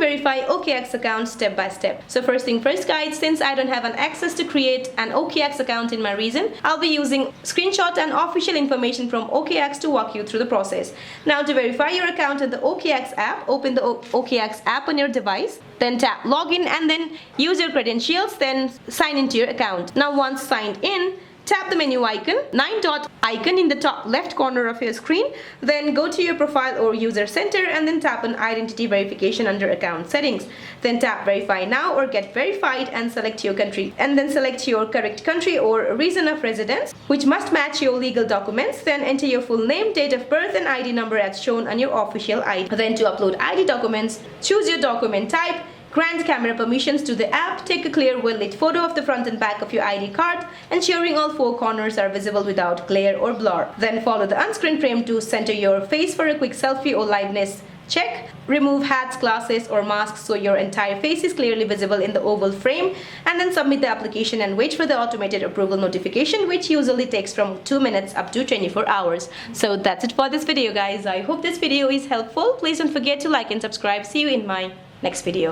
verify OKX account step by step. So first thing first guys, since I don't have an access to create an OKX account in my region, I'll be using screenshot and official information from OKX to walk you through the process. Now to verify your account in the OKX app, open the OKX app on your device, then tap login and then use your credentials, then sign into your account. Now once signed in, tap the menu icon, 9-dot icon in the top left corner of your screen, then go to your profile or user center and then tap on identity verification under account settings. Then tap verify now or get verified and select your country. And then select your correct country or region of residence, which must match your legal documents. Then enter your full name, date of birth and ID number as shown on your official ID. Then to upload ID documents, choose your document type, grant camera permissions to the app, take a clear well-lit photo of the front and back of your ID card, ensuring all four corners are visible without glare or blur. Then follow the unscreen frame to center your face for a quick selfie or liveness check. Remove hats, glasses or masks so your entire face is clearly visible in the oval frame, and then submit the application and wait for the automated approval notification, which usually takes from 2 minutes up to 24 hours. So that's it for this video guys. I hope this video is helpful. Please don't forget to like and subscribe. See you in my next video.